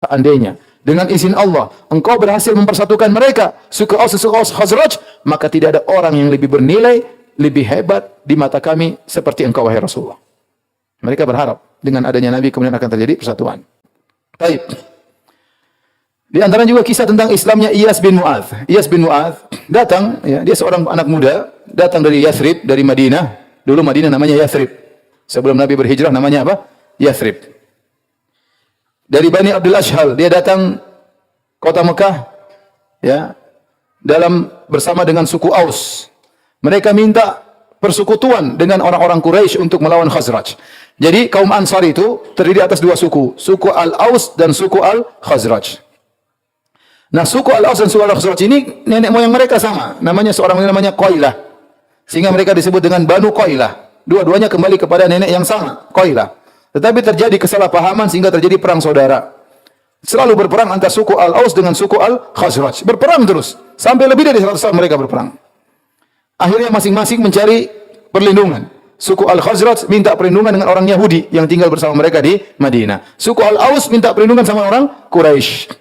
Seandainya dengan izin Allah engkau berhasil mempersatukan mereka, suku Aus dan suku Khazraj, maka tidak ada orang yang lebih bernilai, lebih hebat di mata kami seperti engkau wahai Rasulullah. Mereka berharap dengan adanya Nabi kemudian akan terjadi persatuan. Baik. Di antara juga kisah tentang Islamnya Iyas bin Mu'adz. Iyas bin Mu'adz datang, ya, dia seorang anak muda, datang dari Yathrib, dari Madinah. Dulu Madinah namanya Yathrib. Sebelum Nabi berhijrah namanya apa? Yathrib. Dari Bani Abdul Ashhal, dia datang kota Mekah, ya, bersama dengan suku Aus. Mereka minta persekutuan dengan orang-orang Quraisy untuk melawan Khazraj. Jadi kaum Ansar itu terdiri atas dua suku, suku Al-Aus dan suku Al-Khazraj. Nah, suku Al-Aus dan suku Al-Khazraj ini nenek moyang mereka sama, namanya Qailah. Sehingga mereka disebut dengan Banu Qailah. Dua-duanya kembali kepada nenek yang sama, Qailah. Tetapi terjadi kesalahpahaman sehingga terjadi perang saudara. Selalu berperang antara suku Al-Aus dengan suku Al-Khazraj. Berperang terus. Sampai lebih dari 100 tahun mereka berperang. Akhirnya masing-masing mencari perlindungan. Suku Al-Khazraj minta perlindungan dengan orang Yahudi yang tinggal bersama mereka di Madinah. Suku Al-Aus minta perlindungan sama orang Quraisy.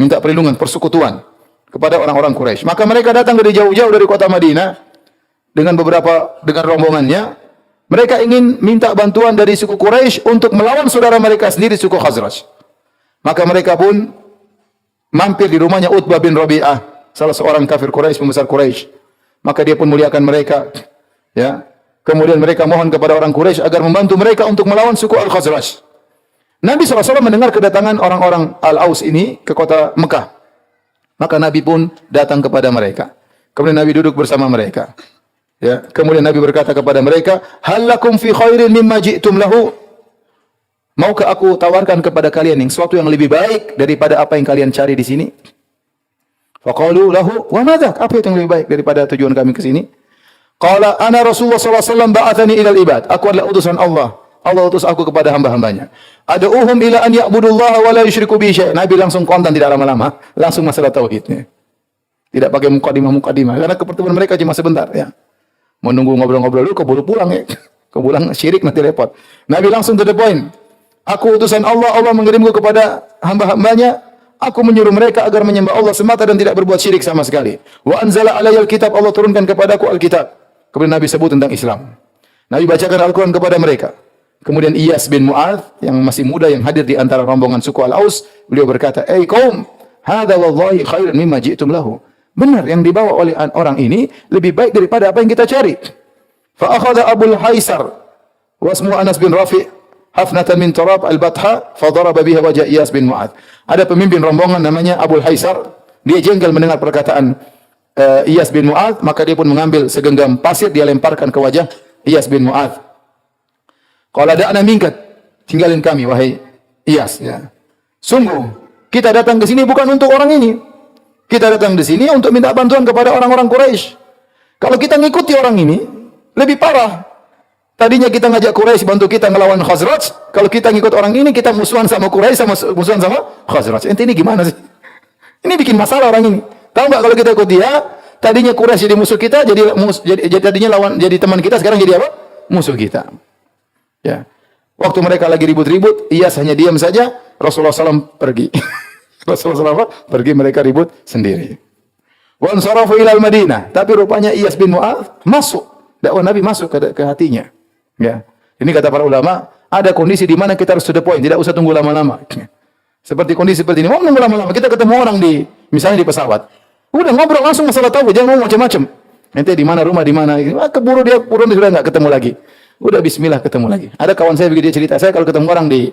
Minta perlindungan, persekutuan kepada orang-orang Quraisy. Maka mereka datang dari jauh-jauh dari kota Madinah dengan rombongannya. Mereka ingin minta bantuan dari suku Quraisy untuk melawan saudara mereka sendiri suku Khazraj. Maka mereka pun mampir di rumahnya Utbah bin Rabi'ah, salah seorang kafir Quraisy, pembesar Quraisy. Maka dia pun muliakan mereka, ya. Kemudian mereka mohon kepada orang Quraisy agar membantu mereka untuk melawan suku Al-Khazraj. Nabi SAW mendengar kedatangan orang-orang Al-Aus ini ke kota Mekah. Maka Nabi pun datang kepada mereka. Kemudian Nabi duduk bersama mereka. Ya, kemudian Nabi berkata kepada mereka, "Hal lakum fi khairin mimma ji'tum lahu?" Maukah aku tawarkan kepada kalian sesuatu yang lebih baik daripada apa yang kalian cari di sini? Faqalu lahu, "Wa madza?" Apa itu yang lebih baik daripada tujuan kami ke sini? Qala, "Ana Rasulullah sallallahu alaihi wasallam ba'athani ilal ibad." Aku adalah utusan Allah. Allah utus aku kepada hamba-hambanya. Ad'uhum ila an ya'budullaha wa la yusyriku bihi syai'an. Nabi langsung kontan, tidak lama-lama, langsung masalah tauhidnya. Tidak pakai mukadimah karena pertemuan mereka cuma sebentar, ya. Mau nunggu ngobrol-ngobrol dulu, keburu pulang, ya. Kepulang syirik nanti repot. Nabi langsung to the point. Aku utusan Allah, Allah mengirimku kepada hamba-hambanya. Aku menyuruh mereka agar menyembah Allah semata dan tidak berbuat syirik sama sekali. Wa anzala alayyal kitab, Allah turunkan kepadaku Alkitab. Kemudian Nabi sebut tentang Islam. Nabi bacakan Al-Quran kepada mereka. Kemudian Iyas bin Mu'adz yang masih muda yang hadir di antara rombongan suku Al-Aus, beliau berkata, "Ei kaum, hadza wallahi khairun mimma ji'tum lahu." Benar yang dibawa oleh orang ini lebih baik daripada apa yang kita cari. Fa akhadha Abul Haisar wa ismu Anas bin Rafi' hafnatan min turab al-batha fa daraba biha wajah Iyas bin Mu'adz. Ada pemimpin rombongan namanya Abul Haisar, dia jengkel mendengar perkataan Iyas bin Mu'adz, maka dia pun mengambil segenggam pasir, dia lemparkan ke wajah Iyas bin Mu'adz. Qala da'na minkat, tinggalin kami wahai Iyas, ya. Sungguh kita datang ke sini bukan untuk orang ini. Kita datang di sini untuk minta bantuan kepada orang-orang Quraisy. Kalau kita ngikuti orang ini, lebih parah. Tadinya kita ngajak Quraisy bantu kita ngelawan Khazraj, kalau kita ngikut orang ini kita musuhan sama Quraisy sama musuhan sama Khazraj. Ente ini gimana sih? Ini bikin masalah orang ini. Tahu enggak kalau kita ikut dia, tadinya Quraisy jadi musuh kita, tadinya jadi teman kita, sekarang jadi apa? Musuh kita. Ya. Waktu mereka lagi ribut-ribut, Iyas hanya diam saja, Rasulullah SAW pergi. Rasulullah SAW pergi, mereka ribut sendiri. Wa ansarafu ilal Madinah. Tapi rupanya Iyas bin Mu'adz masuk. Dakwah Nabi masuk ke hatinya. Ya. Ini kata para ulama, ada kondisi di mana kita harus to the point, tidak usah tunggu lama-lama. Seperti kondisi seperti ini, mau nunggu lama-lama, kita ketemu orang misalnya di pesawat. Udah ngobrol langsung masalah tahu, jangan ngomong macam-macam. Nanti di mana rumah, di mana, keburu dia sudah enggak ketemu lagi. Udah bismillah ketemu lagi. Ada kawan saya begitu dia cerita, saya kalau ketemu orang di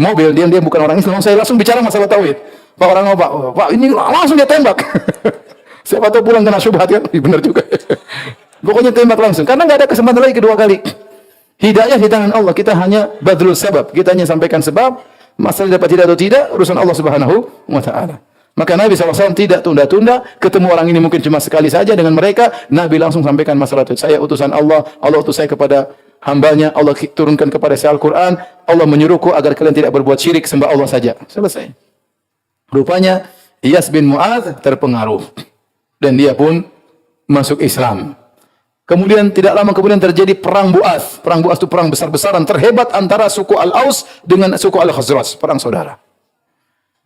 mobil, dia bukan orang Islam, saya langsung bicara masalah tauhid. Pak orang apa? Pak ini langsung dia tembak. Siapa tahu pulang kena syubhat kan? Benar juga. Pokoknya tembak langsung. Karena nggak ada kesempatan lagi kedua kali. Hidayah di tangan Allah. Kita hanya badrul sabab. Kita hanya sampaikan sebab. Masalah dapat tidak atau tidak, urusan Allah Subhanahu wa Ta'ala. Maka Nabi SAW tidak tunda-tunda. Ketemu orang ini mungkin cuma sekali saja dengan mereka. Nabi langsung sampaikan masalah itu. Saya utusan Allah. Allah utus saya kepada hambanya, Allah turunkan kepada saya Al-Quran, Allah menyuruhku agar kalian tidak berbuat syirik, sembah Allah saja. Selesai. Rupanya Iyas bin Mu'adz terpengaruh dan dia pun masuk Islam. Kemudian tidak lama kemudian terjadi perang Bu'ats. Perang Bu'ats itu perang besar-besaran terhebat antara suku Al-Aus dengan suku Al-Khazraj, perang saudara.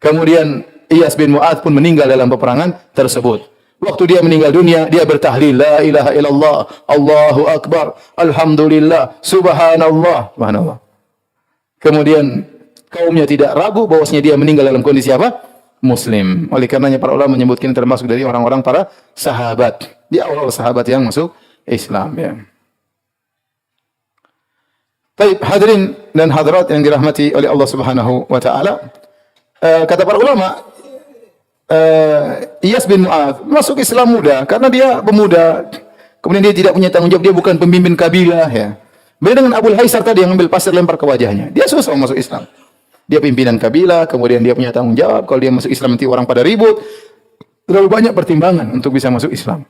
Kemudian Iyas bin Mu'adz pun meninggal dalam peperangan tersebut. Waktu dia meninggal dunia, dia bertahlil la ilaha illallah, Allahu akbar, alhamdulillah, subhanallah, subhanallah. Kemudian kaumnya tidak ragu bahwasanya dia meninggal dalam kondisi apa? Muslim. Oleh karenanya para ulama menyebutkan termasuk dari orang-orang para sahabat. Di awal sahabat yang masuk Islam, ya. Baik, hadirin dan hadirat yang dirahmati oleh Allah Subhanahu wa taala. Kata para ulama, Iyas bin Mu'adz masuk Islam muda karena dia pemuda. Kemudian dia tidak punya tanggung jawab, dia bukan pemimpin kabilah, ya. Beda dengan Abu Haisar tadi yang ambil pasir lempar ke wajahnya. Dia susah masuk Islam. Dia pimpinan kabilah, kemudian dia punya tanggung jawab. Kalau dia masuk Islam nanti orang pada ribut. Terlalu banyak pertimbangan untuk bisa masuk Islam.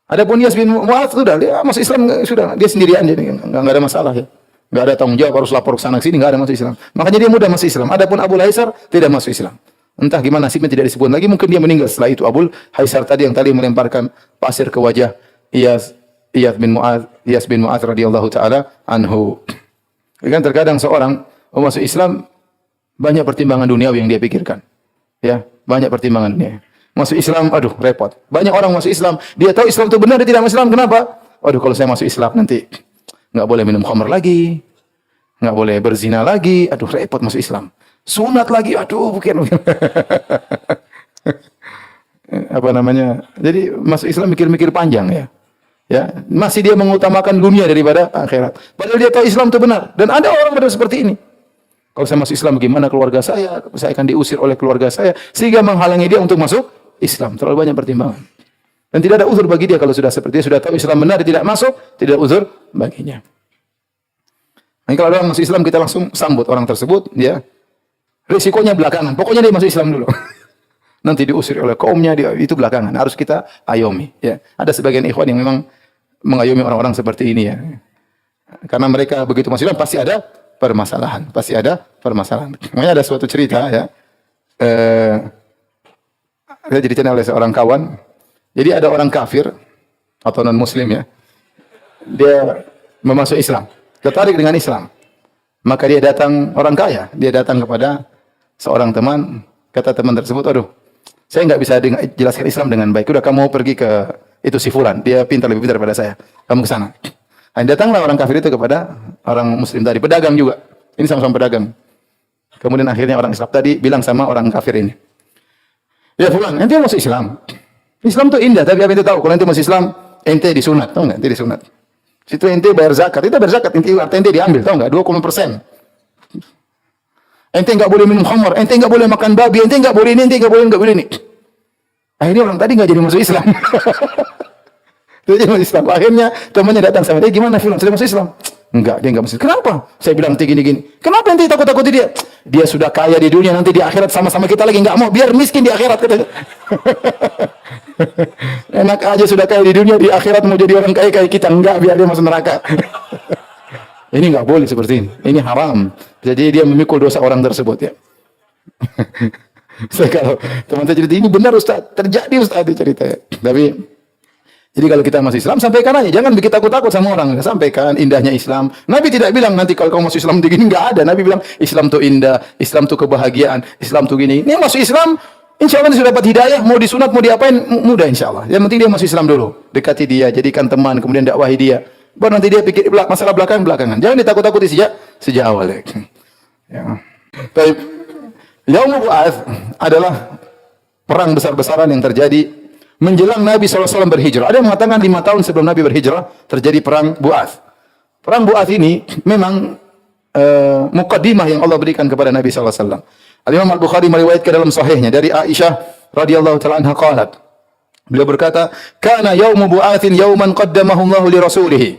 Adapun Iyas bin Mu'adz sudah dia masuk Islam sudah, dia sendirian, jadi enggak ada masalah, ya. Enggak ada tanggung jawab harus lapor ke sana ke sini, enggak ada masuk Islam. Makanya dia mudah masuk Islam. Adapun Abu Haisar tidak masuk Islam. Entah gimana nasibnya tidak disebut lagi, mungkin dia meninggal setelah itu. Abu Haisar tadi yang tadi melemparkan pasir ke wajah Iyas bin Mu'adz radhiyallahu taala anhu. Kan terkadang seorang masuk Islam banyak pertimbangan duniawi yang dia pikirkan. Ya, banyak pertimbangan dunia. Masuk Islam, aduh repot. Banyak orang masuk Islam, dia tahu Islam itu benar, dia tidak masuk Islam. Kenapa? Aduh, kalau saya masuk Islam nanti enggak boleh minum khamr lagi, enggak boleh berzina lagi. Aduh, repot masuk Islam. Sunat lagi, aduh bukan. Apa namanya? Jadi masuk Islam mikir-mikir panjang, ya. Ya, masih dia mengutamakan dunia daripada akhirat. Padahal dia tahu Islam itu benar. Dan ada orang benar seperti ini. Kalau saya masuk Islam, bagaimana keluarga saya? Saya akan diusir oleh keluarga saya, sehingga menghalangi dia untuk masuk Islam. Terlalu banyak pertimbangan. Dan tidak ada uzur bagi dia kalau sudah seperti dia sudah tahu Islam benar, dia tidak masuk, tidak ada uzur baginya. Nah, kalau orang masuk Islam, kita langsung sambut orang tersebut, ya. Risikonya belakangan. Pokoknya dia masuk Islam dulu. Nanti diusir oleh kaumnya, itu belakangan. Harus kita ayomi, ya. Ada sebagian ikhwan yang memang mengayomi orang-orang seperti ini, ya. Karena mereka begitu masuk Islam pasti ada permasalahan, pasti ada permasalahan. Makanya ada suatu cerita, ya. Saya diceritakan oleh seorang kawan. Jadi ada orang kafir atau non muslim, ya. Dia memasuk Islam, tertarik dengan Islam. Maka dia datang, orang kaya, dia datang kepada seorang teman, kata teman tersebut, aduh, saya nggak bisa jelaskan Islam dengan baik. Udah, kamu pergi ke itu si fulan, dia pintar, lebih pintar daripada saya. Kamu ke sana. Nah, datanglah orang kafir itu kepada orang muslim tadi, pedagang juga. Ini sama-sama pedagang. Kemudian akhirnya orang Islam tadi bilang sama orang kafir ini, ya fulan, ente masuk Islam. Islam itu indah, tapi apa ente tahu? Kalau ente masuk Islam, ente disunat, tahu nggak? Ente disunat. Situ ente bayar zakat, kita bayar zakat, ente diambil, tahu nggak? 20%. Ente nggak boleh minum khamr, ente nggak boleh makan babi, ente nggak boleh ini, ente nggak boleh ini. Akhirnya orang tadi nggak jadi masuk Islam. Dia jadi masuk Islam. Akhirnya temannya datang sama dia, gimana Fulan, sudah masuk Islam? Enggak, dia enggak masuk. Kenapa? Saya bilang gini-gini. Kenapa ente takut-takuti dia? Dia sudah kaya di dunia, nanti di akhirat sama-sama kita lagi, nggak mau, biar miskin di akhirat katanya. Enak aja sudah kaya di dunia, di akhirat mau jadi orang kaya kayak kita, enggak, biar dia masuk neraka. Ini enggak boleh seperti ini. Ini haram. Jadi dia memikul dosa orang tersebut, ya. Saya kalau teman saya cerita ini benar Ustaz, terjadi Ustaz dia cerita, ya. Tapi jadi kalau kita masuk Islam, sampaikan aja, jangan bikin takut-takut sama orang. Sampaikan indahnya Islam. Nabi tidak bilang nanti kalau kamu masuk Islam begini, enggak ada. Nabi bilang Islam itu indah, Islam itu kebahagiaan, Islam itu gini. Ini masuk Islam, insya Allah sudah dapat hidayah, mau disunat, mau diapain, mudah insya Allah. Yang penting dia masuk Islam dulu, dekati dia, jadikan teman, kemudian dakwahi dia. Baru nanti dia pikir masalah belakangan. Jangan ditakut-takuti sejak awal. Ya. Baik. Yaumul Bu'ats adalah perang besar-besaran yang terjadi menjelang Nabi SAW berhijrah. Ada yang mengatakan 5 tahun sebelum Nabi berhijrah terjadi perang Bu'ats. Perang Bu'ats ini memang muqaddimah yang Allah berikan kepada Nabi SAW. Al-Imam Al-Bukhari meriwayatkan dalam sahihnya dari Aisyah radhiyallahu ta'ala anha qalat. Beliau berkata, "Kana yaumu Bu'atsin yauman qaddamahu Allah li rasulih."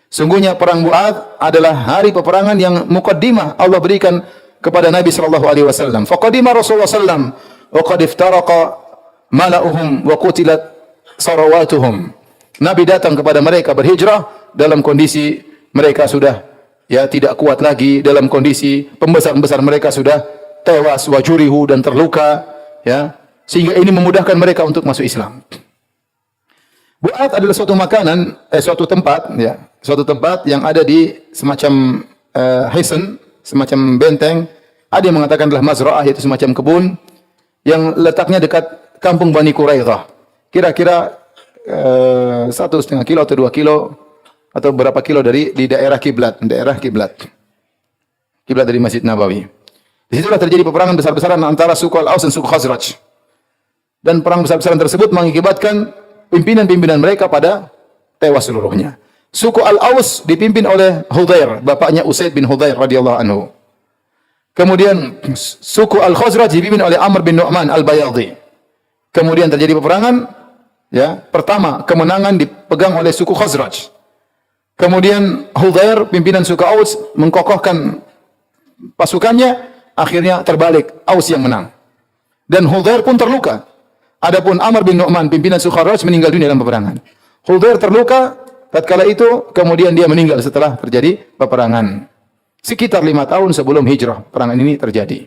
Sungguhnya perang Bu'ats adalah hari peperangan yang muqaddimah Allah berikan kepada Nabi sallallahu alaihi wasallam. Faqadima Rasulullah sallam wa qad iftaraqa mala'uhum wa qutilat sarawatuhum. Nabi datang kepada mereka berhijrah dalam kondisi mereka sudah tidak kuat lagi, dalam kondisi pembesar-pembesar mereka sudah tewas wajurihu dan terluka, sehingga ini memudahkan mereka untuk masuk Islam. Bu'ats adalah suatu makanan, suatu tempat yang ada di semacam hisan, semacam benteng Ada yang mengatakan adalah mazra'ah, yaitu semacam kebun yang letaknya dekat kampung Bani Quraidah. Kira-kira 1,5 kilo atau 2 kilo atau berapa kilo dari di daerah kiblat, kiblat dari Masjid Nabawi. Di situlah terjadi peperangan besar-besaran antara suku Al-Aus dan suku Khazraj. Dan perang besar-besaran tersebut mengakibatkan pimpinan-pimpinan mereka pada tewas seluruhnya. Suku Al-Aus dipimpin oleh Hudzair, bapaknya Usaid bin Hudzair radhiyallahu anhu. Kemudian suku Al-Khazraj dipimpin oleh Amr bin Nu'man Al-Bayadhi. Kemudian terjadi peperangan, ya. Pertama, kemenangan dipegang oleh suku Khazraj. Kemudian Hudzair, pimpinan suku Aus, mengkokohkan pasukannya, akhirnya terbalik, Aus yang menang. Dan Hudzair pun terluka. Adapun Amr bin Nu'man, pimpinan suku Khazraj, meninggal dunia dalam peperangan. Hudzair terluka, tatkala itu kemudian dia meninggal setelah terjadi peperangan. Sekitar 5 tahun sebelum hijrah, peperangan ini terjadi.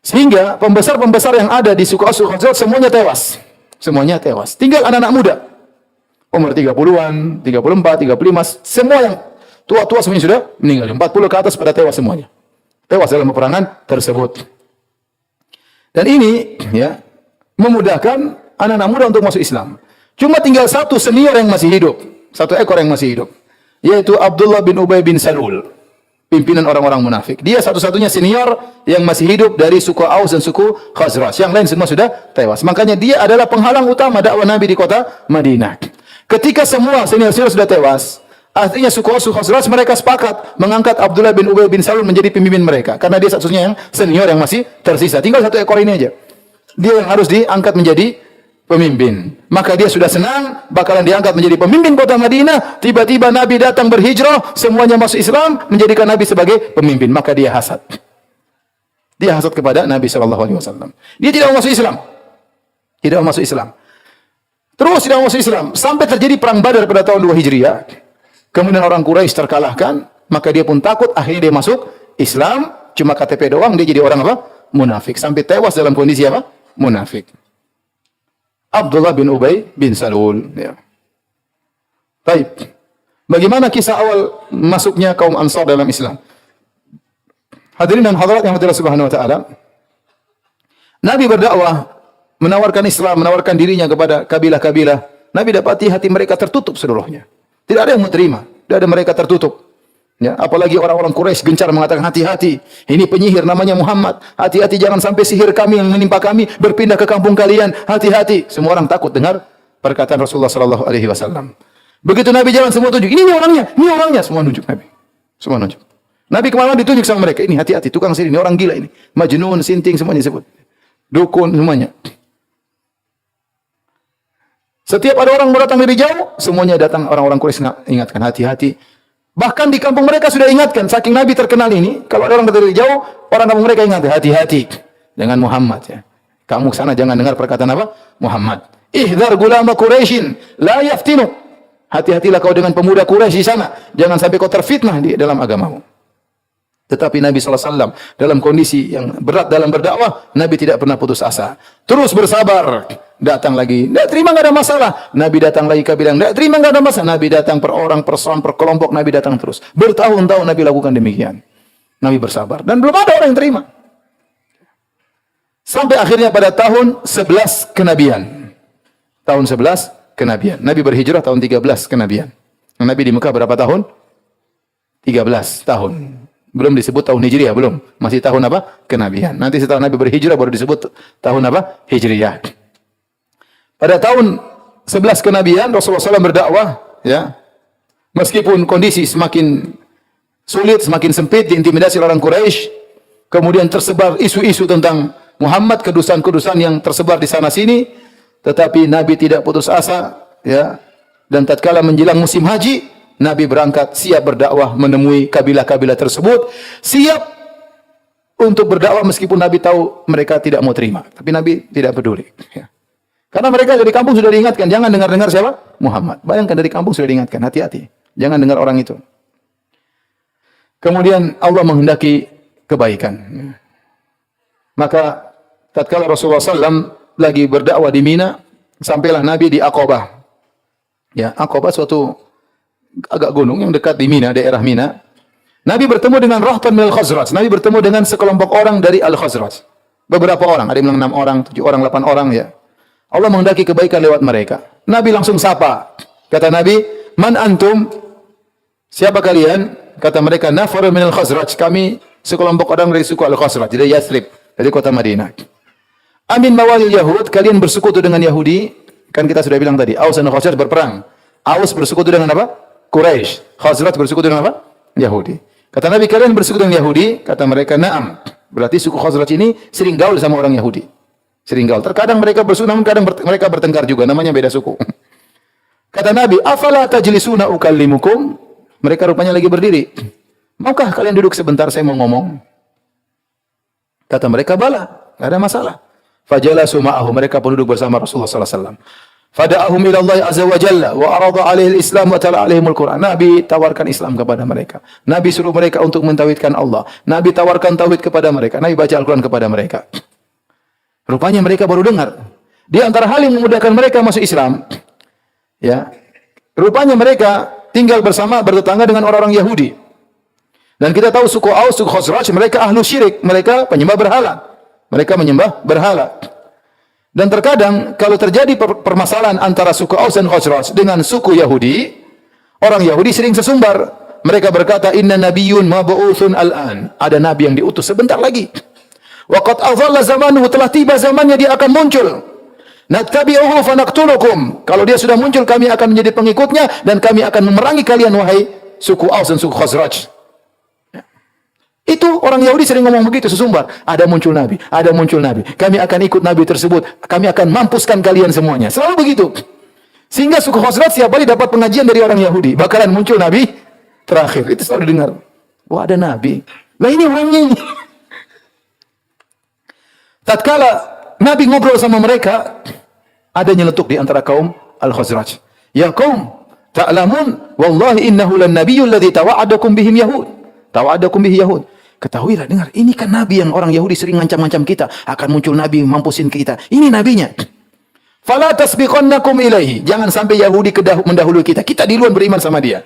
Sehingga pembesar-pembesar yang ada di suku Aus Khazraj semuanya tewas. Semuanya tewas. Tinggal anak-anak muda. Umur 30-an, 34, 35, semua yang tua-tua semuanya sudah meninggal. 40 ke atas pada tewas semuanya. Tewas dalam peperangan tersebut. Dan ini ya memudahkan anak-anak muda untuk masuk Islam. Cuma tinggal satu senior yang masih hidup, satu ekor yang masih hidup, yaitu Abdullah bin Ubay bin Salul, pimpinan orang-orang munafik. Dia satu-satunya senior yang masih hidup dari suku Aus dan suku Khazraj. Yang lain semua sudah tewas. Makanya dia adalah penghalang utama dakwah Nabi di kota Madinah. Ketika semua senior-senior sudah tewas, artinya suku Aus dan Khazraj mereka sepakat mengangkat Abdullah bin Ubay bin Salul menjadi pemimpin mereka. Karena dia satu-satunya yang senior yang masih tersisa. Tinggal satu ekor ini aja. Dia yang harus diangkat menjadi pemimpin. Maka dia sudah senang bakalan diangkat menjadi pemimpin kota Madinah. Tiba-tiba Nabi datang berhijrah, semuanya masuk Islam, menjadikan Nabi sebagai pemimpin. Maka dia hasad. Dia hasad kepada Nabi SAW. Dia tidak mau masuk Islam. Tidak mau masuk Islam. Terus tidak mau masuk Islam. Sampai terjadi perang Badar pada tahun 2 Hijriah. Kemudian orang Quraisy terkalahkan. Maka dia pun takut. Akhirnya dia masuk Islam. Cuma KTP doang. Dia jadi orang apa? Munafik. Sampai tewas dalam kondisi apa? Munafik. Abdullah bin Ubay bin Salul. Ya. Baik. Bagaimana kisah awal masuknya kaum Ansar dalam Islam? Hadirin dan hadirat yang Allah Subhanahu wa taala. Nabi berdakwah, menawarkan Islam, menawarkan dirinya kepada kabilah-kabilah. Nabi dapati hati mereka tertutup seluruhnya. Tidak ada yang menerima. Tidak ada mereka tertutup. Ya, apalagi orang-orang Quraisy gencar mengatakan hati-hati, ini penyihir namanya Muhammad. Hati-hati jangan sampai sihir kami yang menimpa kami berpindah ke kampung kalian. Hati-hati. Semua orang takut dengar perkataan Rasulullah sallallahu alaihi wasallam. Begitu Nabi jalan semua tunjuk, ini orangnya, semua nunjuk Nabi. Semua nunjuk. Nabi kemana ditunjuk sama mereka, ini hati-hati, tukang sihir, ini orang gila ini. Majnun, sinting semuanya disebut. Dukun semuanya. Setiap ada orang datang dari jauh, semuanya datang orang-orang Quraisy ingatkan hati-hati. Bahkan di kampung mereka sudah ingatkan, saking Nabi terkenal ini, kalau ada orang dari jauh, orang kampung mereka ingat, hati-hati dengan Muhammad ya. Kamu sana jangan dengar perkataan apa? Muhammad. Ihdhar gulama Quraisyin la yaftinu. Hati-hatilah kau dengan pemuda Quraisy di sana, jangan sampai kau terfitnah di dalam agamamu. Tetapi Nabi SAW dalam kondisi yang berat dalam berdakwah, Nabi tidak pernah putus asa. Terus bersabar. Datang lagi. Tidak terima, tidak ada masalah. Nabi datang lagi ke bilang, tidak terima, tidak ada masalah. Nabi datang per orang, per son, per kelompok. Nabi datang terus. Bertahun-tahun Nabi lakukan demikian. Nabi bersabar. Dan belum ada orang yang terima. Sampai akhirnya pada tahun 11 kenabian. Tahun 11 kenabian. Nabi berhijrah tahun 13 kenabian. Nabi di Mekah berapa tahun? 13 tahun. Belum disebut tahun Hijriah, belum. Masih tahun apa? Kenabian. Nanti setelah Nabi berhijrah baru disebut tahun apa? Hijriah. Pada tahun 11 kenabian Rasulullah SAW berdakwah, ya. Meskipun kondisi semakin sulit, semakin sempit, diintimidasi orang Quraisy, kemudian tersebar isu-isu tentang Muhammad, kedusan-kedusan yang tersebar di sana sini, tetapi Nabi tidak putus asa, ya. Dan tatkala menjelang musim haji, Nabi berangkat siap berdakwah menemui kabilah-kabilah tersebut, siap untuk berdakwah meskipun Nabi tahu mereka tidak mau terima, tapi Nabi tidak peduli. Ya. Karena mereka dari kampung sudah diingatkan, jangan dengar-dengar siapa? Muhammad. Bayangkan dari kampung sudah diingatkan, hati-hati, jangan dengar orang itu. Kemudian Allah menghendaki kebaikan. Maka tatkala Rasulullah SAW lagi berdakwah di Mina, sampailah Nabi di Aqabah. Ya, Aqabah suatu agak gunung yang dekat di Mina, daerah Mina. Nabi bertemu dengan rahtan minal Khazraj. Nabi bertemu dengan sekelompok orang dari Al-Khazraj. Beberapa orang, ada yang bilang 6 orang, 7 orang, 8 orang ya. Allah menghendaki kebaikan lewat mereka. Nabi langsung sapa. Kata Nabi, "Man antum?" Siapa kalian? Kata mereka, "Nafar minal Khazraj." Kami sekelompok orang dari suku Al-Khazraj, dari Yathrib, dari kota Madinah. "Amin mawalil Yahud." Kalian bersekutu dengan Yahudi. Kan kita sudah bilang tadi, Aus dan Khazraj berperang. Aus bersekutu dengan apa? Quraisy. Khazraj bersekutu dengan apa? Yahudi. Kata Nabi, kalian bersekutu dengan Yahudi? Kata mereka, "Na'am." Berarti suku Khazraj ini sering gaul sama orang Yahudi. Sering gaul. Terkadang mereka bersekutu, namun kadang mereka bertengkar juga. Namanya beda suku. Kata Nabi, "Afala tajlisuna ukallimukum?" Mereka rupanya lagi berdiri. "Maukah kalian duduk sebentar, saya mau ngomong?" Kata mereka, "Bala, tidak ada masalah." Fajalasu ma'ahu. Mereka pun duduk bersama Rasulullah sallallahu alaihi wasallam. Fada'ahum ila Allah azza wa jalla wa arada alaihi al-Islam wa tala alaihimul Qur'an. Nabi tawarkan Islam kepada mereka. Nabi suruh mereka untuk mentauhidkan Allah. Nabi tawarkan tauhid kepada mereka. Nabi baca Al-Qur'an kepada mereka. Rupanya mereka baru dengar. Di antara hal yang memudahkan mereka masuk Islam, ya. Rupanya mereka tinggal bersama bertetangga dengan orang-orang Yahudi. Dan kita tahu suku Aus, suku Khazraj, mereka ahlu syirik, mereka penyembah berhala. Mereka menyembah berhala. Dan terkadang kalau terjadi permasalahan antara suku Aus dan Khazraj dengan suku Yahudi, orang Yahudi sering sesumbar. Mereka berkata, "Inna nabiyyun mab'utsun al-an." Ada nabi yang diutus sebentar lagi. Wa qad adhalla zamanuhu, telah tiba zamannya dia akan muncul. Nattabi'uhu fa naqtulukum. Kalau dia sudah muncul, kami akan menjadi pengikutnya dan kami akan memerangi kalian wahai suku Aus dan suku Khazraj. Itu orang Yahudi sering ngomong begitu, sesumbar. Ada muncul Nabi, ada muncul Nabi. Kami akan ikut Nabi tersebut. Kami akan mampuskan kalian semuanya. Selalu begitu. Sehingga suku Khazraj setiap kali dapat pengajian dari orang Yahudi. Bakalan muncul Nabi terakhir. Itu selalu dengar. Wah, ada Nabi. Lah ini orangnya ini. Tatkala Nabi ngobrol sama mereka, ada nyeletuk di antara kaum Al-Khazraj. "Ya kaum, ta'lamun wallahi innahu lan nabiyyul ladzi tawa'adakum bihim yahud." Tawa'adakum bihi yahud. Ketahuilah, dengar, ini kan nabi yang orang Yahudi sering ngancam-ngancam kita, akan muncul nabi mampusin kita. Ini nabinya. Fala tasbiqannakum ilaihi. Jangan sampai Yahudi mendahului kita. Kita duluan beriman sama dia.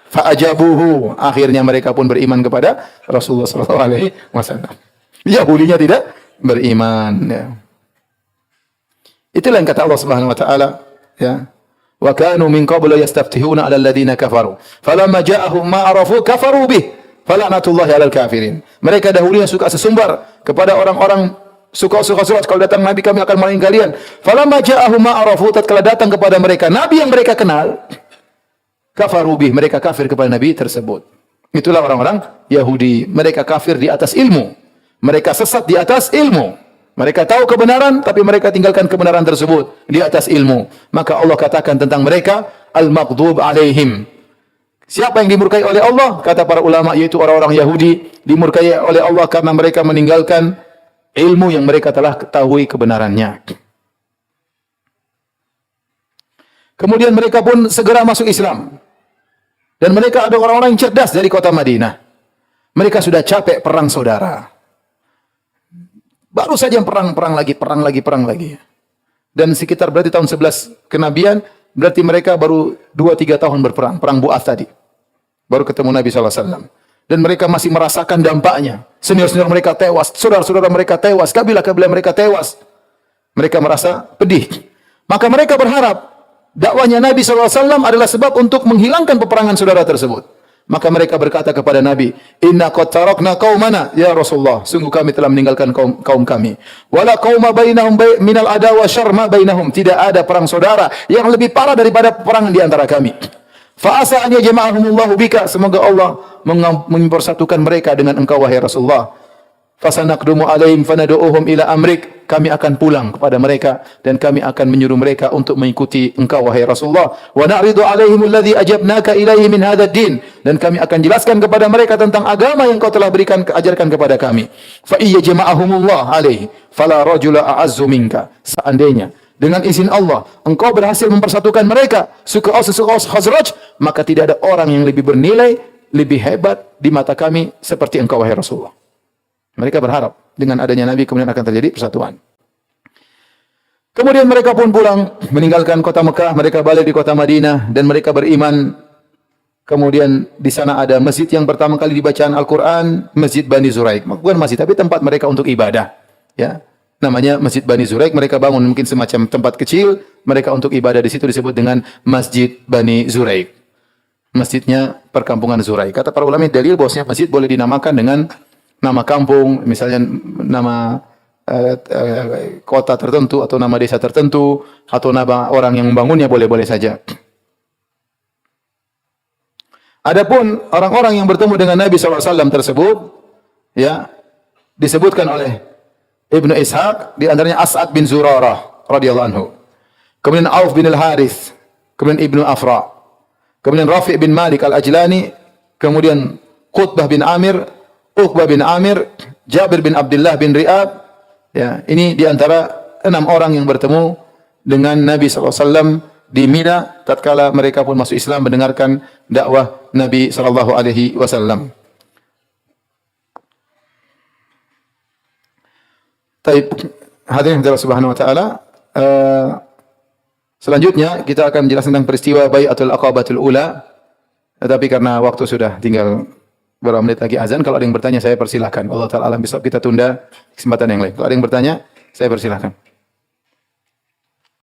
Fa'ajabuhu. Akhirnya mereka pun beriman kepada Rasulullah sallallahu alaihi wasallam. Yahudinya tidak beriman, ya. Itulah yang kata Allah Subhanahu wa taala, ya. Wa kanu min qablu yastaftihuna 'ala alladziina kafaru. Falamma ja'ahum ma 'arafu kafaru bih. Fala'natullahi 'alal kafirin. Mereka dahulunya suka sesumbar kepada orang-orang suka kalau datang Nabi kami akan memerangi kalian. Falamma ja'ahum ma 'arafu, tatkala datang kepada mereka nabi yang mereka kenal, kafaru bih, mereka kafir kepada nabi tersebut. Itulah orang-orang Yahudi. Mereka kafir di atas ilmu. Mereka sesat di atas ilmu. Mereka tahu kebenaran, tapi mereka tinggalkan kebenaran tersebut di atas ilmu. Maka Allah katakan tentang mereka, al-maghdub alaihim. Siapa yang dimurkai oleh Allah? Kata para ulama, yaitu orang-orang Yahudi. Dimurkai oleh Allah karena mereka meninggalkan ilmu yang mereka telah ketahui kebenarannya. Kemudian mereka pun segera masuk Islam. Dan mereka ada orang-orang yang cerdas dari kota Madinah. Mereka sudah capek perang saudara. Baru saja perang lagi. Dan sekitar berarti tahun 11 kenabian, berarti mereka baru 2-3 tahun berperang. Perang Bu'ath tadi. Baru ketemu Nabi SAW. Dan mereka masih merasakan dampaknya. Senior-senior mereka tewas. Saudara-saudara mereka tewas. Kabilah-kabilah mereka tewas. Mereka merasa pedih. Maka mereka berharap dakwahnya Nabi SAW adalah sebab untuk menghilangkan peperangan saudara tersebut. Maka mereka berkata kepada Nabi, "Inna qad tarakna qaumana ya Rasulullah." Sungguh kami telah meninggalkan kaum kami. Wala qauma bainahum minal adawa syarma bainahum. Tidak ada perang saudara yang lebih parah daripada peperangan di antara kami. Fa asa an yajma'ahumullahu bika. Semoga Allah mempersatukan mereka dengan engkau wahai Rasulullah. Fasanaqdumu alaihim fanadu'uhum ila amrik. Kami akan pulang kepada mereka dan kami akan menyuruh mereka untuk mengikuti engkau wahai Rasulullah. Wa na'ridu alaihim alladhi ajabnaka ilaihi min hadzal din. Dan kami akan jelaskan kepada mereka tentang agama yang kau telah ajarkan kepada kami. Fa iyya jama'ahumullah alaihi fala rajula a'azzu minka. Seandainya dengan izin Allah engkau berhasil mempersatukan mereka, suku Aus Khazraj, maka tidak ada orang yang lebih bernilai, lebih hebat di mata kami seperti engkau wahai Rasulullah. Mereka berharap dengan adanya Nabi kemudian akan terjadi persatuan. Kemudian mereka pun pulang meninggalkan kota Mekah, mereka balik di kota Madinah dan mereka beriman Kemudian di sana ada masjid yang pertama kali dibacaan Al-Quran, Masjid Bani Zuraik. Bukan masjid, tapi tempat mereka untuk ibadah. Ya, namanya Masjid Bani Zuraik. Mereka bangun mungkin semacam tempat kecil, mereka untuk ibadah di situ disebut dengan Masjid Bani Zuraik. Masjidnya perkampungan Zuraik. Kata para ulama dalil bahwasanya masjid boleh dinamakan dengan nama kampung, misalnya nama kota tertentu atau nama desa tertentu atau nama orang yang membangunnya boleh-boleh saja. Adapun orang-orang yang bertemu dengan Nabi SAW tersebut, ya, disebutkan oleh Ibnu Ishaq, di antaranya As'ad bin Zurarah radhiyallahu anhu. Kemudian Auf bin Al-Harith, kemudian Ibnu Afra, kemudian Rafi' bin Malik Al-Ajlani, kemudian Qutbah bin Amir, Uqbah bin Amir, Jabir bin Abdullah bin Ri'ab. Ya, ini di antara 6 orang yang bertemu dengan Nabi SAW di Mina tatkala mereka pun masuk Islam mendengarkan dakwah Nabi sallallahu alaihi wasallam. Taib, hadirin Allah Subhanahu wa taala, selanjutnya kita akan menjelaskan tentang peristiwa Bai'atul Aqabatul Ula. Tetapi karena waktu sudah tinggal beberapa menit lagi azan, kalau ada yang bertanya saya persilahkan. Allah taala alam bisawab, kita tunda kesempatan yang lain. Kalau ada yang bertanya, saya persilahkan.